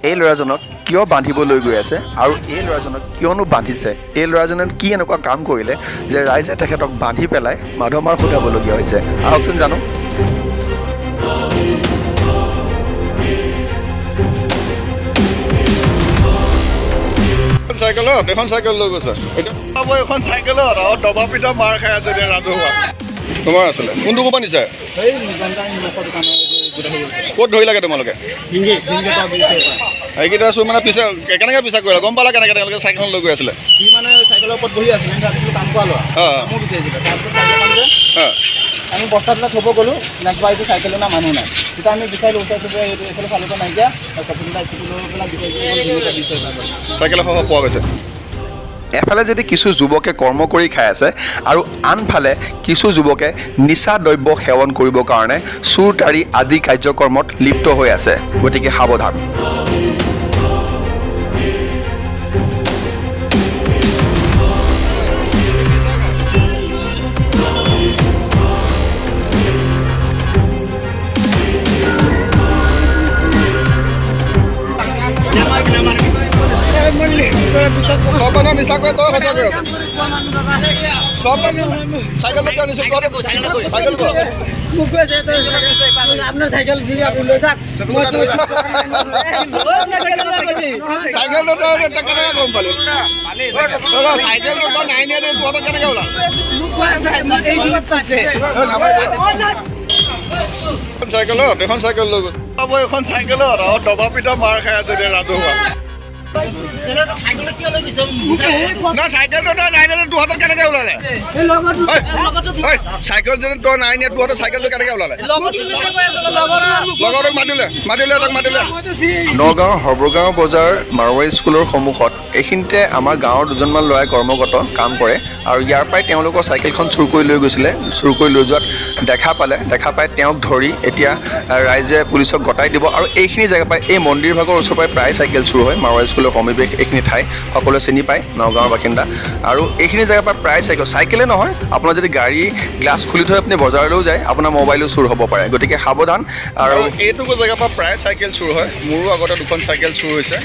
এই ল'ৰাজনক কিয় বান্ধিবলৈ গৈ আছে আৰু এই ল'ৰাজনক কিয়নো বান্ধিছে, এই ল'ৰাজনে কি এনেকুৱা কাম কৰিলে যে ৰাইজে তেখেতক বান্ধি পেলাই মাধমাৰ সোধাবলগীয়া হৈছে। আহকচোন জানো। চাইকেলত এখন চাইকেল লৈ গৈছে, এখন চাইকেলত আৰু দবা পিঠা মাৰ খাই আছে এতিয়া ৰাজহুৱা। তোমাৰ আছিলে কোনটো কোপা নিছে? ক'ত ধৰি লাগে তোমালোকে? এইকেইটা চোন মানে পিছে কেনেকৈ পিছা কৰিলে গম পালা কেনেকৈ? তেওঁলোকে চাইকেলখন লৈ গৈ আছিলে, সি মানে চাইকেলৰ ওপৰত বহি আছিলে, কাম কৰা ল'ৰা মোৰ বিচাৰিছিলে। তাৰপিছত আমি বস্তাবিলাক থ'ব গ'লোঁ, নেক্সট বাৰ চাইকেলৰ না মানুহ নাই। তেতিয়া আমি বিচাৰিলোঁ ওচৰ চুবুৰীয়া এইফালে ফালুকা নাইকিয়া, চফিনটা স্কুটি লৈ পেলাই বিচাৰি চাইকেল এখন পোৱা গৈছে। এফালে যদি কিছু যুৱকে কৰ্ম কৰি খাই আছে আৰু আনফালে কিছু যুৱকে নিচা দ্ৰব্য সেৱন কৰিবৰ কাৰণে চুৰ তাৰি আদি কাৰ্যকৰ্মত লিপ্ত হৈ আছে। গতিকে সাৱধান। সব মানুহ নিচা কৰে, তই সঁচা কৰে সব চাইকেল লৈ আনিছো। চাইকেল কেনেকৈ গম পালি? চাইকেলটো তই নাই নিয়া যে তহঁতৰ কেনেকৈ ওলাল? চাইকেলত এখন চাইকেল লৈ গৈছে, এখন চাইকেলত আৰু দবা পিঠা মাৰ খাই আছে এতিয়া ৰাজহুৱা। চাইকেলটো তই নাই নিয়া তহঁতৰ কেনেকৈ ওলালে? চাইকেল যদি তই নাই নিয়া তহঁতৰ চাইকেলটো কেনেকৈ ওলালে? লগৰটোক মাতিলে তাক মাতিলে। নগাঁৱৰ সৰ্বগাঁও বজাৰ মাৰোৱাৰী স্কুলৰ সন্মুখত এইখিনিতে আমাৰ গাঁৱৰ দুজনমান ল'ৰাই কৰ্মগত কাম কৰে আৰু ইয়াৰ পৰাই তেওঁলোকৰ চাইকেলখন চুৰ কৰি লৈ গৈছিলে। চুৰ কৰি লৈ যোৱাত দেখা পাই তেওঁক ধৰি এতিয়া ৰাইজে পুলিচক গতাই দিব। আৰু এইখিনি জেগা পাই এই মন্দিৰ ভাগৰ ওচৰৰ পৰাই প্ৰায় চাইকেল চুৰ হয়। মাৰোৱাৰী স্কুলৰ সমীপে এইখিনি ঠাই সকলোৱে চিনি পায়, নগাঁৱৰ বাসিন্দা। আৰু এইখিনি জেগাৰ পৰা প্ৰায় চাইকেলে নহয়, আপোনাৰ যদি গাড়ী গ্লাছ খুলি থৈ আপুনি বজাৰলৈও যায় আপোনাৰ মোবাইলো চুৰ হ'ব পাৰে। গতিকে সাৱধান। আৰু এইটুকু জেগাৰ পৰা প্ৰায় চাইকেল চুৰ হয়। মোৰো আগতে দুখন চাইকেল চুৰ হৈছে।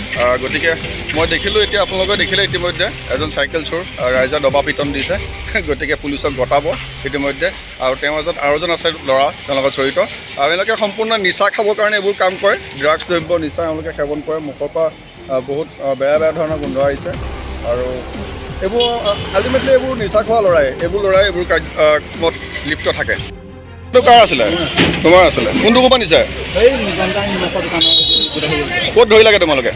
গতিকে মই দেখিলোঁ, এতিয়া আপোনালোকে দেখিলে ইতিমধ্যে এজন চাইকেল চুৰ ৰাইজে দবা পিটন দিছে। গতিকে পুলিচক গতাব ইতিমধ্যে। আৰু তেওঁৰ মাজত আৰু এজন আছে ল'ৰা, তেওঁৰ লগত জড়িত। আৰু এওঁলোকে সম্পূৰ্ণ নিচা খাবৰ কাৰণে এইবোৰ কাম কৰে। ড্ৰাগছ দ্ৰব্য নিচা এওঁলোকে সেৱন কৰে। মুখৰ পৰা বহুত বেয়া ধৰণৰ গোন্ধ আহিছে। আৰু এইবোৰ আল্টিমেটলি এইবোৰ নিচা খোৱা ল'ৰাই এইবোৰ কামত লিপ্ত থাকে। কাৰ আছিলে? তোমাৰ আছিলে কোনটো কোপা নিছে? ক'ত ধৰি লাগে তোমালোকে?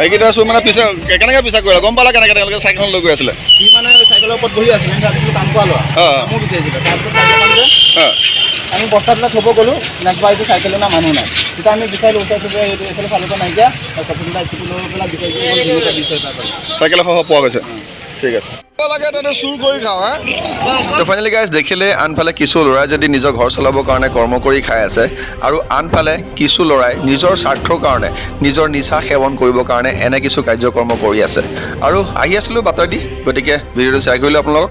এইকেইটা চোন মানে পিছে কেনেকৈ পিছা কৰিলে গম পালা কেনেকৈ? তেওঁলোকে চাইকেলখন লৈ গৈ আছিলে, সি মানে চাইকেলৰ ওপৰত বহি আছিলে, কাম কৰা ল'ৰা মোৰ বিচাৰিছিলে। তাৰপিছত আমি বস্তাবিলাক থ'ব গ'লোঁ, নেক্সট বাৰ চাইকেলৰ না মানুহ নাই। তেতিয়া আমি বিচাৰিলোঁ ওচৰ চুবুৰীয়া এইফালে ফালুকা নাইকিয়া, চফিনটা স্কুটি লৈ পেলাই বিচাৰি চাইকেল এখন পোৱা গৈছে। ঠিক আছে। চুৰ কৰি খাওঁ হা। তো ফাইনেলি গাইজ দেখিলে আনফালে কিছু ল'ৰাই যদি নিজৰ ঘৰ চলাবৰ কাৰণে কৰ্ম কৰি খাই আছে আৰু আনফালে কিছু ল'ৰাই নিজৰ স্বাৰ্থৰ কাৰণে নিজৰ নিচা সেৱন কৰিবৰ কাৰণে এনে কিছু কাৰ্যকৰ্ম কৰি আছে। আৰু আহি আছিলোঁ বাতৰি দি, গতিকে ভিডিঅ'টো শ্বেয়াৰ কৰিলোঁ আপোনালোকক।